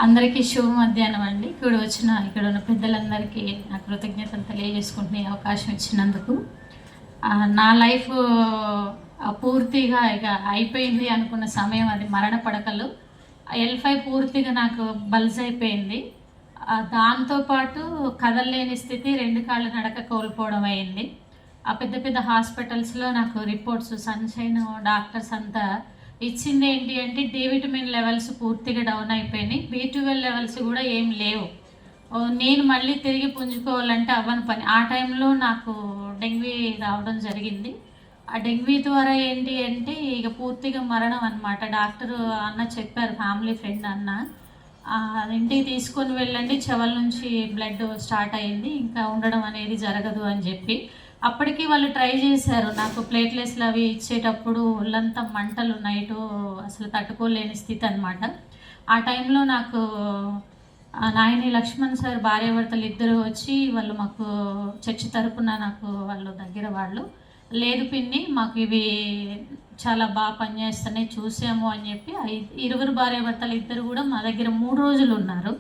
అందరికీ శుభ మధ్యాహ్నం అండి. ఇక్కడ ఉన్న పెద్దలందరికీ నా కృతజ్ఞతలు తెలియజేసుకుంటున్న అవకాశం ఇచ్చినందుకు. నా లైఫ్ పూర్తిగా ఇక అయిపోయింది అనుకున్న సమయం అది మరణ పడకలు. L5 పూర్తిగా నాకు బల్జ్ అయిపోయింది. దాంతోపాటు కదలలేని స్థితి, 2 కాళ్ళు నడక కోల్పోవడం అయింది. పెద్ద పెద్ద హాస్పిటల్స్లో నాకు రిపోర్ట్స్, సన్షైన్ డాక్టర్స్ అంతా ఇచ్చింది ఏంటి అంటే డి విటమిన్ లెవెల్స్ పూర్తిగా డౌన్ అయిపోయినాయి, B12 లెవెల్స్ కూడా ఏం లేవు. నేను మళ్ళీ తిరిగి పుంజుకోవాలంటే అవ్వని పని. ఆ టైంలో నాకు డెంగ్యూ రావడం జరిగింది. ఆ డెంగ్యూ ద్వారా ఏంటి అంటే ఇక పూర్తిగా మరణం అనమాట. డాక్టర్ అన్న చెప్పారు, ఫ్యామిలీ ఫ్రెండ్ అన్న, ఇంటికి తీసుకొని వెళ్ళండి, చెవుల నుంచి బ్లడ్ స్టార్ట్ అయ్యింది, ఇంకా ఉండడం అనేది జరగదు అని చెప్పి. అప్పటికి వాళ్ళు ట్రై చేశారు. నాకు ప్లేట్లెస్లు అవి ఇచ్చేటప్పుడు ఒళ్ళంతా మంటలు, నైటు అసలు తట్టుకోలేని స్థితి అనమాట. ఆ టైంలో నాకు నాయని లక్ష్మణ్ సార్ భార్యాభర్తలు ఇద్దరు వచ్చి వాళ్ళు మాకు చర్చి తరపున నాకు వాళ్ళు దగ్గర వాళ్ళు, లేదు పిన్ని మాకు ఇవి చాలా బాగా పనిచేస్తున్నాయి చూసాము అని చెప్పి 20 భార్యాభర్తలు ఇద్దరు కూడా మా దగ్గర 3 రోజులు ఉన్నారు.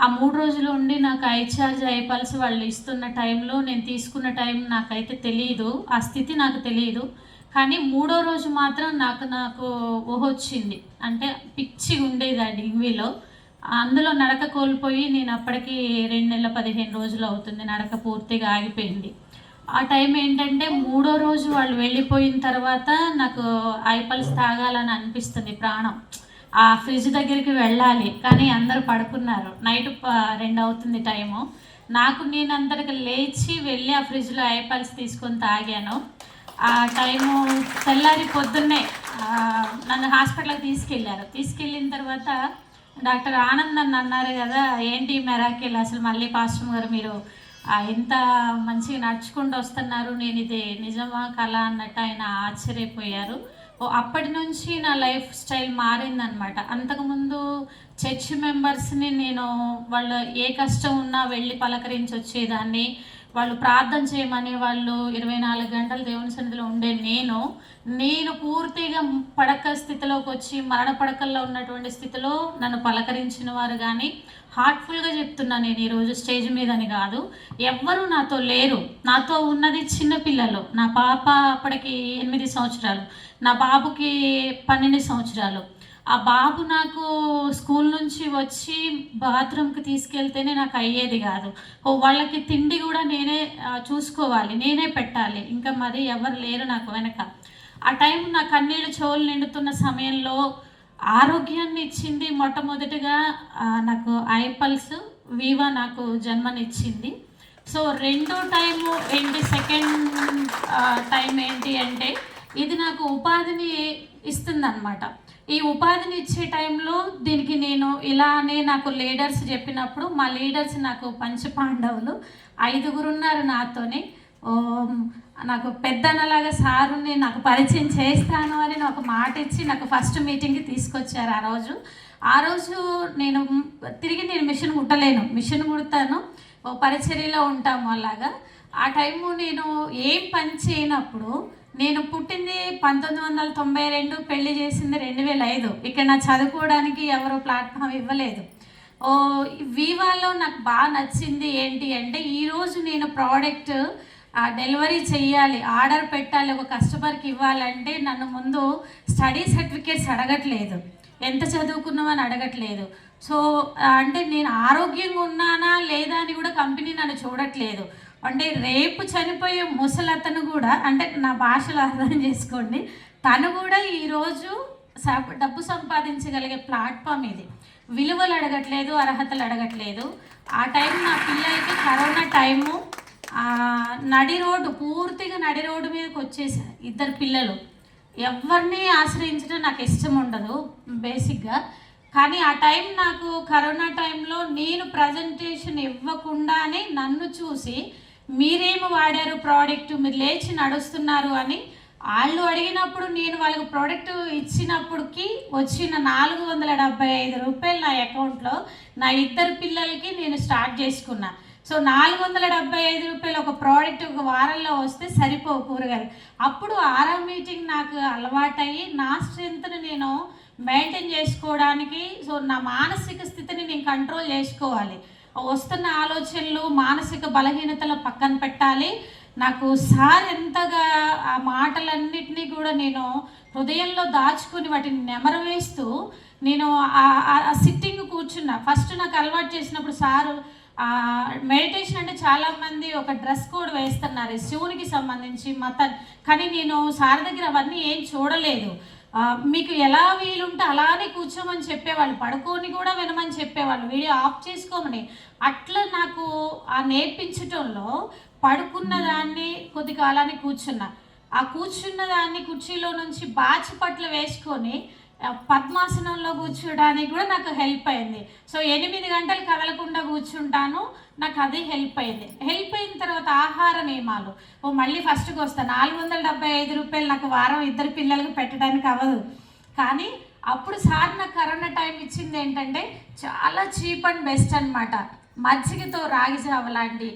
ఆ 3 రోజులు ఉండి నాకు ఐచార్జ్ ఐపల్స్ వాళ్ళు ఇస్తున్న టైంలో నేను తీసుకున్న టైం నాకైతే తెలియదు, ఆ స్థితి నాకు తెలియదు. కానీ 3వ రోజు మాత్రం నాకు వచ్చింది. అంటే పిచ్చి ఉండేది ఆ డెంగ్యూలో. అందులో నడక కోల్పోయి నేను అప్పటికి 2 నెలల 15 రోజులు అవుతుంది, నడక పూర్తిగా ఆగిపోయింది. ఆ టైం ఏంటంటే 3వ రోజు వాళ్ళు వెళ్ళిపోయిన తర్వాత నాకు ఐపల్స్ తాగాలని అనిపిస్తుంది ప్రాణం. ఆ ఫ్రిడ్జ్ దగ్గరికి వెళ్ళాలి, కానీ అందరూ పడుకున్నారు. నైట్ 2 అవుతుంది టైము. నేను అందరికి లేచి వెళ్ళి ఆ ఫ్రిడ్జ్లో ఐపల్స్ తీసుకొని తాగాను. ఆ టైము తెల్లారి పొద్దున్నే నన్ను హాస్పిటల్కి తీసుకెళ్ళిన తర్వాత డాక్టర్ ఆనంద్ అని అన్నారు కదా, ఏంటి మెరాకిల్ అసలు మళ్ళీ పాస్టర్ గారు మీరు ఇంత మంచిగా నడుచుకుంటూ వస్తున్నారు, నేను ఇది నిజమా కళ అన్నట్టు ఆయన ఆశ్చర్యపోయారు. అప్పటి నుంచి నా లైఫ్ స్టైల్ మారిందనమాట. అంతకుముందు చర్చ్ మెంబర్స్ని నేను వాళ్ళ ఏ కష్టం ఉన్నా వెళ్ళి పలకరించి వచ్చేదాన్ని. వాళ్ళు ప్రార్థన చేయమని వాళ్ళు 24 గంటలు దేవుని సన్నిధిలో ఉండే నేను పూర్తిగా పడక స్థితిలోకి వచ్చి మరణ పడకల్లో ఉన్నటువంటి స్థితిలో నన్ను పలకరించిన వారు కానీ, హార్ట్ఫుల్గా చెప్తున్నా, నేను ఈరోజు స్టేజ్ మీదని కాదు, ఎవ్వరూ నాతో లేరు. నాతో ఉన్నది చిన్నపిల్లలు. నా పాప అప్పటికి 8 సంవత్సరాలు, నా బాబుకి 12 సంవత్సరాలు. ఆ బాబు నాకు స్కూల్ నుంచి వచ్చి బాత్రూమ్కి తీసుకెళ్తేనే నాకు అయ్యేది కాదు. వాళ్ళకి తిండి కూడా నేనే చూసుకోవాలి, నేనే పెట్టాలి, ఇంకా మరి ఎవరు లేరు నాకు వెనక. ఆ టైం నా కన్నీళ్ళు చెవులు నిండుతున్న సమయంలో ఆరోగ్యాన్ని ఇచ్చింది మొట్టమొదటిగా నాకు ఐపల్స్, వీవా నాకు జన్మనిచ్చింది. సో రెండో టైము సెకండ్ టైం ఏంటి అంటే ఇది నాకు ఉపాధిని ఇస్తుందన్నమాట. ఈ ఉపాధిని ఇచ్చే టైంలో దీనికి నేను ఇలానే నాకు లీడర్స్ చెప్పినప్పుడు, మా లీడర్స్ నాకు పంచపాండవులు 5గురు ఉన్నారు నాతోనే. నాకు పెద్దన్నలాగా సారుని నాకు పరిచయం చేస్తాను అని నాకు మాట ఇచ్చి నాకు ఫస్ట్ మీటింగ్కి తీసుకొచ్చారు. ఆ రోజు నేను మిషన్ కుట్టలేను, మిషన్ కుడతాను, పరిచర్యలో ఉంటాము అలాగా. ఆ టైము నేను ఏం పని చేయనప్పుడు, నేను పుట్టింది 1992, పెళ్లి చేసింది 2005. ఇక్కడ నా చదువుకోవడానికి ఎవరు ప్లాట్ఫామ్ ఇవ్వలేదు. వీవాలో నాకు బాగా నచ్చింది ఏంటి అంటే ఈరోజు నేను ప్రోడక్ట్ డెలివరీ చెయ్యాలి, ఆర్డర్ పెట్టాలి, ఒక కస్టమర్కి ఇవ్వాలంటే నన్ను ముందు స్టడీ సర్టిఫికేట్స్ అడగట్లేదు, ఎంత చదువుకున్నామని అడగట్లేదు. సో అంటే నేను ఆరోగ్యంగా ఉన్నానా లేదా అని కూడా కంపెనీ నన్ను చూడట్లేదు. అంటే రేపు చనిపోయే ముసలతను కూడా, అంటే నా భాషలో అర్థం చేసుకోండి, తను కూడా ఈరోజు డబ్బు సంపాదించగలిగే ప్లాట్ఫామ్ ఇది. విలువలు అడగట్లేదు, అర్హతలు అడగట్లేదు. ఆ టైం నా పిల్లలకి కరోనా టైము, పూర్తిగా నడి రోడ్డు మీదకి వచ్చేసారు 2 పిల్లలు. ఎవరిని ఆశ్రయించడం నాకు ఇష్టం ఉండదు బేసిక్గా. కానీ ఆ టైం నాకు కరోనా టైంలో నేను ప్రజెంటేషన్ ఇవ్వకుండానే నన్ను చూసి మీరేమో వాడారు ప్రోడక్ట్, మీరు లేచి నడుస్తున్నారు అని వాళ్ళు అడిగినప్పుడు నేను వాళ్ళకు ప్రోడక్ట్ ఇచ్చినప్పటికి వచ్చిన 475 రూపాయలు నా అకౌంట్లో నా 2 పిల్లలకి నేను స్టార్ట్ చేసుకున్నా. సో 475 రూపాయలు ఒక ప్రోడక్ట్ ఒక వారంలో వస్తే సరిపోవు కూరగాయలు. అప్పుడు 6వ మీటింగ్ నాకు అలవాటయ్యి నా స్ట్రెంత్ని నేను మెయింటైన్ చేసుకోవడానికి. సో నా మానసిక స్థితిని నేను కంట్రోల్ చేసుకోవాలి. వస్తున్న ఆలోచనలు, మానసిక బలహీనతలు పక్కన పెట్టాలి. నాకు సార్ ఎంతగా ఆ మాటలన్నిటినీ కూడా నేను హృదయంలో దాచుకుని వాటిని నెమరవేస్తూ నేను ఆ సిట్టింగ్ కూర్చున్నా. ఫస్ట్ నాకు అలవాటు చేసినప్పుడు సారు మెడిటేషన్ అంటే చాలామంది ఒక డ్రెస్ కోడ్ వేస్తున్నారు శివునికి సంబంధించి మతం, కానీ నేను సార్ దగ్గర అవన్నీ ఏం చూడలేదు. మీకు ఎలా వీలుంటే అలానే కూర్చోమని చెప్పేవాళ్ళు, పడుకొని కూడా వినమని చెప్పేవాళ్ళు, వీడియో ఆఫ్ చేసుకోమని. అట్లా నాకు ఆ నేర్పించటంలో పడుకున్న దాన్ని కొద్ది కాలాన్ని కూర్చున్నా. ఆ కూర్చున్న దాన్ని కుర్చీలో నుంచి బాచిపట్లు వేసుకొని పద్మాసనంలో కూర్చోడానికి కూడా నాకు హెల్ప్ అయింది. సో 8 గంటలు కదలకుండా కూర్చుంటాను, నాకు అది హెల్ప్ అయింది. హెల్ప్ అయిన తర్వాత ఆహార నియమాలు మళ్ళీ ఫస్ట్కి వస్తాను. 475 రూపాయలు నాకు వారం 2 పిల్లలకు పెట్టడానికి అవ్వదు. కానీ అప్పుడు సార్ నాకు కరోనా టైం ఇచ్చింది ఏంటంటే చాలా చీప్ అండ్ బెస్ట్ అనమాట. మజ్జిగతో రాగి జావ లాంటి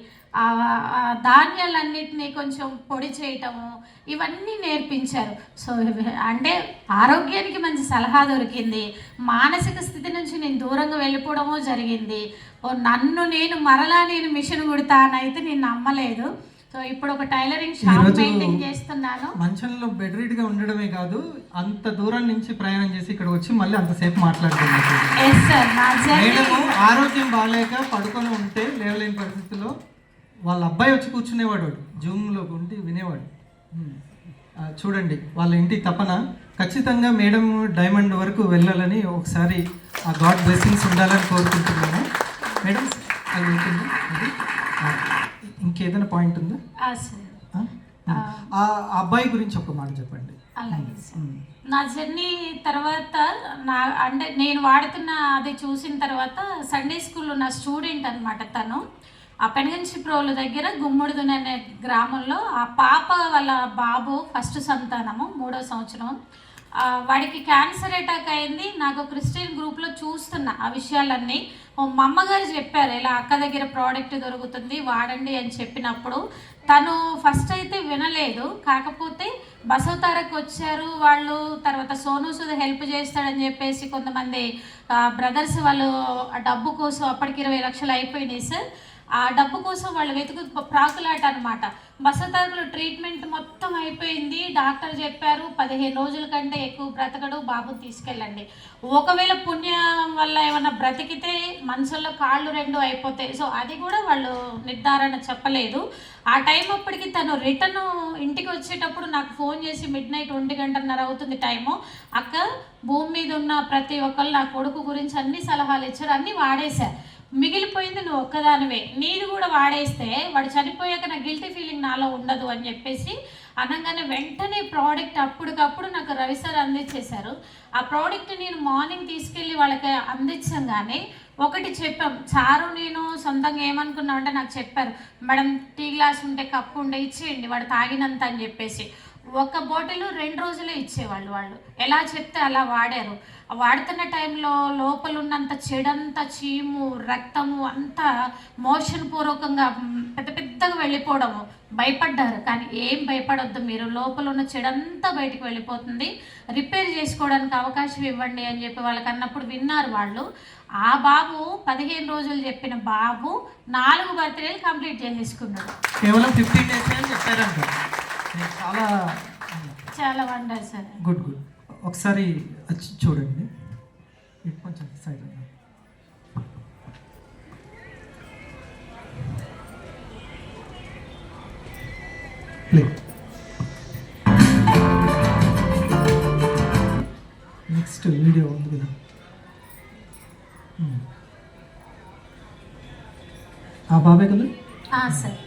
ధాన్యాలన్నిటినీ కొంచెం పొడి చేయటము, ఇవన్నీ నేర్పించారు. సో అంటే ఆరోగ్యానికి మంచి సలహా దొరికింది. మానసిక స్థితి నుంచి నేను దూరంగా వెళ్ళిపోవడము జరిగింది. నన్ను నేను మిషన్ కుడతానైతే నేను నమ్మలేదు. సో ఇప్పుడు ఒక టైలరింగ్ షాప్ మెయింటైన్ చేస్తున్నాను. మంచంలో బెడ్ రీడ్ గా ఉండడమే కాదు, అంత దూరం నుంచి ప్రయాణం చేసి ఇక్కడ వచ్చి మళ్ళీ అంతసేపు మాట్లాడుతున్నాను. ఆరోగ్యం బాగాలేక పడుకొని ఉంటే లేవలేని పరిస్థితుల్లో వాళ్ళ అబ్బాయి వచ్చి కూర్చునేవాడు, జూమ్లో ఉండి వినేవాడు. చూడండి వాళ్ళ ఇంటి తపన. ఖచ్చితంగా మేడం డైమండ్ వరకు వెళ్ళాలని ఒకసారి ఆ గాడ్ బ్లెస్సింగ్స్ ఉండాలని కోరుకుంటున్నాను. మేడం అది ఉంటుంది. ఇంకేదైనా పాయింట్ ఉందా? ఆ అబ్బాయి గురించి ఒక మాట చెప్పండి. అలాగే నా జర్నీ తర్వాత అంటే నేను వాడుతున్న అది చూసిన తర్వాత సండే స్కూల్లో నా స్టూడెంట్ అనమాట తను. ఆ పెనగంచిప్రోలు దగ్గర గుమ్మడిదుని అనే గ్రామంలో ఆ పాప వాళ్ళ బాబు ఫస్ట్ సంతానము 3వ సంవత్సరం. వాడికి క్యాన్సర్ అటాక్ అయింది. నాకు క్రిస్టియన్ గ్రూప్లో చూస్తున్నా ఆ విషయాలన్నీ. మా అమ్మగారు చెప్పారు ఇలా అక్క దగ్గర ప్రోడక్ట్ దొరుకుతుంది వాడండి అని చెప్పినప్పుడు తను ఫస్ట్ అయితే వినలేదు. కాకపోతే బసవతారకు వచ్చారు వాళ్ళు, తర్వాత సోను సూద్ హెల్ప్ చేస్తాడని చెప్పేసి కొంతమంది బ్రదర్స్ వాళ్ళు డబ్బు కోసం అప్పటికి 20 లక్షలు అయిపోయినాయి సార్. ఆ డబ్బు కోసం వాళ్ళు వెతుకు ప్రాకులాట అనమాట. బసవతారకులో ట్రీట్మెంట్ మొత్తం అయిపోయింది. డాక్టర్ చెప్పారు 15 రోజుల కంటే ఎక్కువ బ్రతకడు, బాబు తీసుకెళ్ళండి. ఒకవేళ పుణ్యం వల్ల ఏమన్నా బ్రతికితే మనసులో కాళ్ళు 2 అయిపోతాయి. సో అది కూడా వాళ్ళు నిర్ధారణ చెప్పలేదు. ఆ టైం అప్పటికి తను రిటర్న్ ఇంటికి వచ్చేటప్పుడు నాకు ఫోన్ చేసి midnight 1:30 అవుతుంది టైము. అక్క భూమి మీద ఉన్న ప్రతి ఒక్కళ్ళు నా కొడుకు గురించి అన్ని సలహాలు ఇచ్చారు, అన్నీ వాడేశారు. మిగిలిపోయింది నువ్వు ఒక్కదానివే, నీది కూడా వాడేస్తే వాడు చనిపోయాక నా గిల్టీ ఫీలింగ్ నాలో ఉండదు అని చెప్పేసి అనగానే వెంటనే ప్రోడక్ట్ అప్పటికప్పుడు నాకు రవి సార్ అందించేశారు. ఆ ప్రోడక్ట్ నేను మార్నింగ్ తీసుకెళ్ళి వాళ్ళకి అందించగానే ఒకటి చెప్పాం సారు, నేను సొంతంగా ఏమనుకున్నా అంటే నాకు చెప్పారు మేడం టీ గ్లాస్ ఉంటే కప్పు ఉంటే ఇచ్చేయండి వాడు తాగినంత అని చెప్పేసి. ఒక బాటిల్ 2 రోజులే ఇచ్చేవాళ్ళు. వాళ్ళు ఎలా చెప్తే అలా వాడారు. వాడుతున్న టైంలో లోపల ఉన్నంత చెడంతా, చీము, రక్తము అంతా మోషన్ పూర్వకంగా పెద్దగా వెళ్ళిపోవడము. భయపడ్డారు, కానీ ఏం భయపడొద్దు మీరు, లోపల ఉన్న చెడంతా బయటికి వెళ్ళిపోతుంది, రిపేర్ చేసుకోవడానికి అవకాశం ఇవ్వండి అని చెప్పి వాళ్ళకి అన్నప్పుడు విన్నారు వాళ్ళు. ఆ బాబు 15 రోజులు చెప్పిన బాబు 4 బర్త్డేలు కంప్లీట్ చేసేసుకున్నాడు. కేవలం 15 days అని చెప్పారంట. చాలా వండర్ సార్. గుడ్. ఒకసారి చూడండి, కొంచెం సైడ్ ప్లే. నెక్స్ట్ వీడియో ఉంది కదా, ఆ బాబే కదా సార్.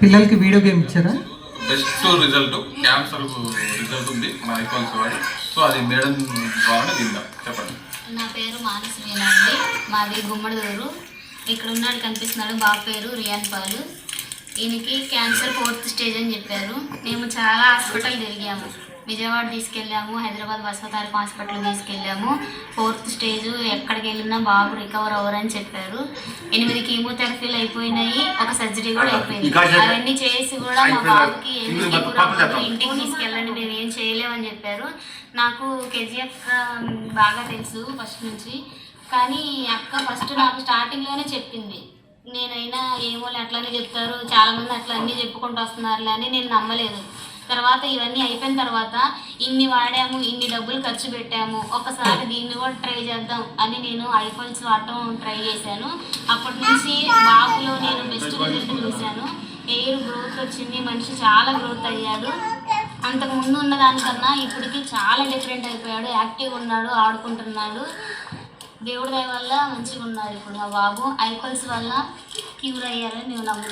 పిల్లలకి వీడియో గేమ్ ఇచ్చారా? బెస్ట్ రిజల్ట్ క్యాన్సర్ రిజల్ట్ ఉంది మా ఐకాన్స్ వాడి. సో అది మేడం ద్వారా విందాం. చెప్పండి. నా పేరు మానస్ మీనా అండి, మాది గుమ్మడిదూరు. ఇక్కడ ఉన్నాడు కనిపిస్తున్నాడు, బాబు పేరు రియాన్ పాలు. ఈయనకి క్యాన్సర్ 4th స్టేజ్ అని చెప్పారు. మేము చాలా హాస్పిటల్ తిరిగాము. విజయవాడ తీసుకెళ్ళాము, హైదరాబాద్ బసవతారక హాస్పిటల్ తీసుకెళ్ళాము. 4th స్టేజ్, ఎక్కడికి వెళ్ళినా బాబు రికవర్ అవ్వరని చెప్పారు. 8 కీమోథెరపీలు అయిపోయినాయి, ఒక సర్జరీ కూడా అయిపోయింది. అవన్నీ చేసి కూడా మా బాబుకి ఇంటికి తీసుకెళ్ళండి, మేము ఏం చేయలేమని చెప్పారు. నాకు కేజీఎఫ్ బాగా తెలుసు ఫస్ట్ నుంచి, కానీ అక్క ఫస్ట్ నాకు స్టార్టింగ్లోనే చెప్పింది. నేనైనా ఏమో అట్లానే చెప్తారు, చాలామంది అట్లా అన్నీ చెప్పుకుంటూ వస్తున్నారులే అని నేను నమ్మలేదు. తర్వాత ఇవన్నీ అయిపోయిన తర్వాత ఇన్ని వాడాము, ఇన్ని డబ్బులు ఖర్చు పెట్టాము, ఒకసారి దీన్ని కూడా ట్రై చేద్దాం అని నేను ఐఫోన్స్ వాడటం ట్రై చేశాను. అప్పటి నుంచి బాబులో నేను బెస్ట్ రిజల్ట్ చూశాను. ఎయిర్ గ్రోత్ వచ్చింది, మనిషి చాలా గ్రోత్ అయ్యాడు. అంతకు ముందు ఉన్న దానికన్నా ఇప్పటికి చాలా డిఫరెంట్ అయిపోయాడు. యాక్టివ్గా ఉన్నాడు, ఆడుకుంటున్నాడు. దేవుడి దయ వల్ల మంచిగా ఉన్నాడు ఇప్పుడు మా బాబు. ఐఫోన్స్ వల్ల క్యూర్ అయ్యారని నేను నమ్ముతున్నాను.